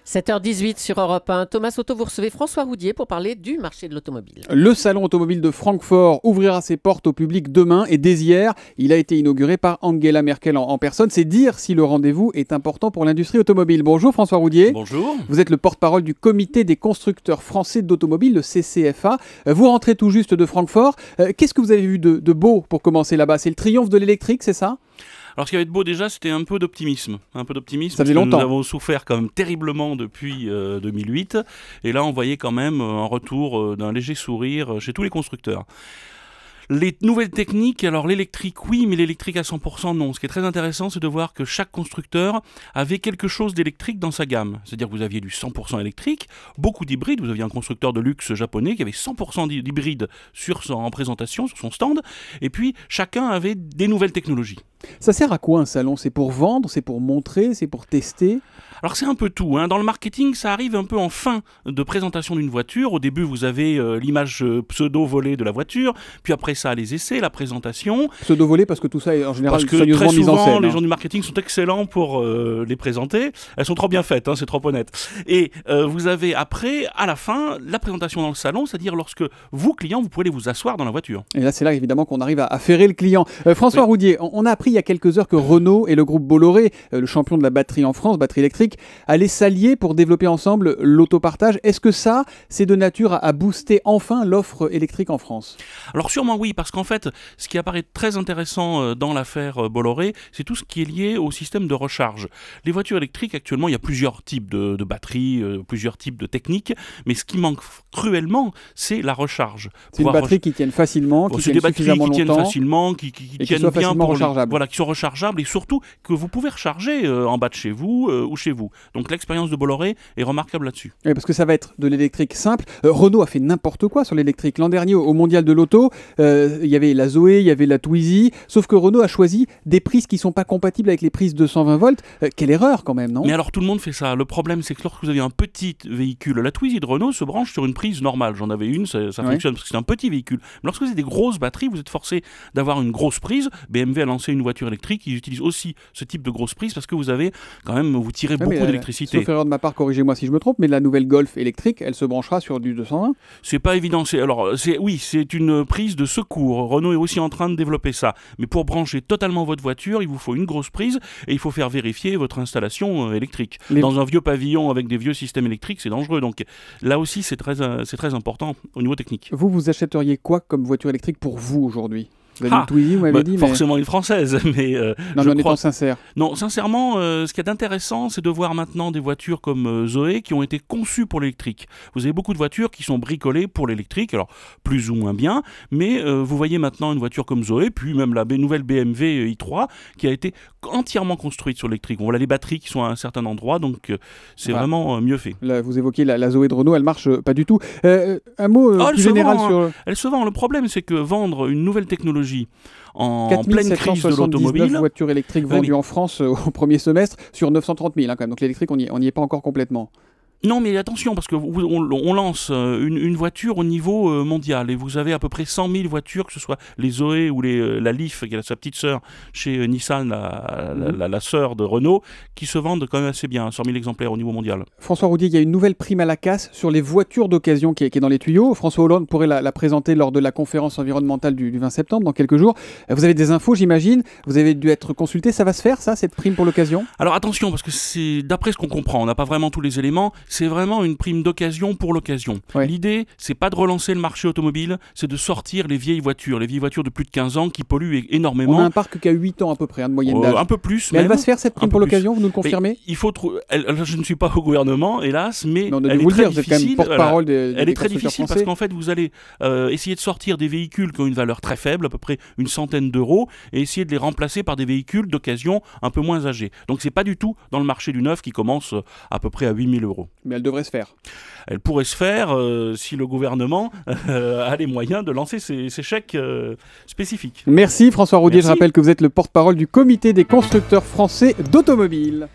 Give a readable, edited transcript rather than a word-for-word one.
7h18 sur Europe 1. Thomas Auto, vous recevez François Roudier pour parler du marché de l'automobile. Le salon automobile de Francfort ouvrira ses portes au public demain et dès hier, il a été inauguré par Angela Merkel en personne. C'est dire si le rendez-vous est important pour l'industrie automobile. Bonjour François Roudier. Bonjour. Vous êtes le porte-parole du comité des constructeurs français d'automobiles, le CCFA. Vous rentrez tout juste de Francfort. Qu'est-ce que vous avez vu de beau pour commencer là-bas? C'est le triomphe de l'électrique, c'est ça? Alors ce qui avait de beau déjà, c'était un peu d'optimisme. Ça faisait longtemps. Nous avons souffert quand même terriblement depuis 2008. Et là, on voyait quand même un retour d'un léger sourire chez tous les constructeurs. Les nouvelles techniques, alors l'électrique oui, mais l'électrique à 100% non. Ce qui est très intéressant, c'est de voir que chaque constructeur avait quelque chose d'électrique dans sa gamme. C'est-à-dire que vous aviez du 100% électrique, beaucoup d'hybrides. Vous aviez un constructeur de luxe japonais qui avait 100% d'hybrides en présentation, sur son stand. Et puis, chacun avait des nouvelles technologies. Ça sert à quoi un salon? C'est pour vendre, c'est pour montrer, c'est pour tester? Alors c'est un peu tout, hein. Dans le marketing, ça arrive un peu en fin de présentation d'une voiture. Au début, vous avez l'image pseudo-volée de la voiture, puis après ça, les essais, la présentation. Pseudo-volée parce que tout ça est en général soigneusement mis en scène. Parce que très souvent, les gens du marketing sont excellents pour les présenter. Elles sont trop bien faites, hein, c'est trop honnête. Et vous avez après, à la fin, la présentation dans le salon, c'est-à-dire lorsque vous, client, vous pouvez aller vous asseoir dans la voiture. Et là, c'est là évidemment qu'on arrive à ferrer le client. François Roudier, on a appris il y a quelques heures que Renault et le groupe Bolloré, le champion de la batterie en France, batterie électrique, allaient s'allier pour développer ensemble l'autopartage. Est-ce que ça, c'est de nature à booster enfin l'offre électrique en France? Alors sûrement oui, parce qu'en fait, ce qui apparaît très intéressant dans l'affaire Bolloré, c'est tout ce qui est lié au système de recharge. Les voitures électriques, actuellement, il y a plusieurs types de batteries, plusieurs types de techniques, mais ce qui manque cruellement, c'est la recharge. C'est une batterie qui tienne facilement, qui tienne suffisamment longtemps, qui tiennent bien pour rechargeable. Voilà, qui sont rechargeables et surtout que vous pouvez recharger en bas de chez vous ou chez vous. Donc l'expérience de Bolloré est remarquable là-dessus. Oui, parce que ça va être de l'électrique simple. Renault a fait n'importe quoi sur l'électrique. L'an dernier, au Mondial de l'Auto, il y avait la Zoé, il y avait la Twizy, sauf que Renault a choisi des prises qui ne sont pas compatibles avec les prises 220 volts. Quelle erreur quand même, non? Mais alors tout le monde fait ça. Le problème, c'est que lorsque vous avez un petit véhicule, la Twizy de Renault se branche sur une prise normale. J'en avais une, ça fonctionne parce que c'est un petit véhicule. Mais lorsque vous avez des grosses batteries, vous êtes forcé d'avoir une grosse prise. BMW a lancé une voiture électrique, ils utilisent aussi ce type de grosse prise parce que vous avez quand même, vous tirez beaucoup d'électricité. Sauf erreur de ma part, corrigez-moi si je me trompe, mais la nouvelle Golf électrique, elle se branchera sur du 220? C'est pas évident. Oui, c'est une prise de secours. Renault est aussi en train de développer ça. Mais pour brancher totalement votre voiture, il vous faut une grosse prise et il faut faire vérifier votre installation électrique. Dans un vieux pavillon avec des vieux systèmes électriques, c'est dangereux. Donc là aussi, c'est très important au niveau technique. Vous achèteriez quoi comme voiture électrique pour vous aujourd'hui? Vous avez une Twizy, vous m'avez dit, forcément une française, mais non, mais en étant sincère. Non, sincèrement, ce qui est intéressant, c'est de voir maintenant des voitures comme Zoé qui ont été conçues pour l'électrique. Vous avez beaucoup de voitures qui sont bricolées pour l'électrique, alors plus ou moins bien, mais vous voyez maintenant une voiture comme Zoé, puis même la nouvelle BMW i3 qui a été entièrement construite sur l'électrique. On voit les batteries qui sont à un certain endroit, donc c'est vraiment mieux fait. Là, vous évoquez la Zoé de Renault, elle marche pas du tout. Un mot plus général sur... Elle se vend. Le problème, c'est que vendre une nouvelle technologie en pleine crise de l'automobile. Voitures électriques vendues en France au premier semestre sur 930 000 quand même. Donc l'électrique, on n'y est pas encore complètement. Non, mais attention, parce qu'on lance une voiture au niveau mondial et vous avez à peu près 100 000 voitures, que ce soit les Zoé ou la Leaf, qui est sa petite sœur chez Nissan, la sœur de Renault, qui se vendent quand même assez bien, 100 000 exemplaires au niveau mondial. François Roudier, il y a une nouvelle prime à la casse sur les voitures d'occasion qui est dans les tuyaux. François Hollande pourrait la présenter lors de la conférence environnementale du 20 septembre, dans quelques jours. Vous avez des infos, j'imagine. Vous avez dû être consulté. Ça va se faire, ça, cette prime pour l'occasion? Alors attention, parce que c'est d'après ce qu'on comprend, on n'a pas vraiment tous les éléments. C'est vraiment une prime d'occasion pour l'occasion. Ouais. L'idée, c'est pas de relancer le marché automobile, c'est de sortir les vieilles voitures de plus de 15 ans qui polluent énormément. On a un parc qui a 8 ans à peu près, de moyenne d'âge. Un peu plus. Mais elle va se faire cette prime pour l'occasion, vous nous le confirmez? Il faut je ne suis pas au gouvernement, hélas, mais elle est très difficile. Elle est très difficile parce qu'en fait, vous allez essayer de sortir des véhicules qui ont une valeur très faible, à peu près une centaine d'euros, et essayer de les remplacer par des véhicules d'occasion un peu moins âgés. Donc c'est pas du tout dans le marché du neuf qui commence à peu près à 8 000 euros. Mais elle devrait se faire. Elle pourrait se faire si le gouvernement a les moyens de lancer ces chèques spécifiques. Merci François Roudier, je rappelle que vous êtes le porte-parole du comité des constructeurs français d'automobiles.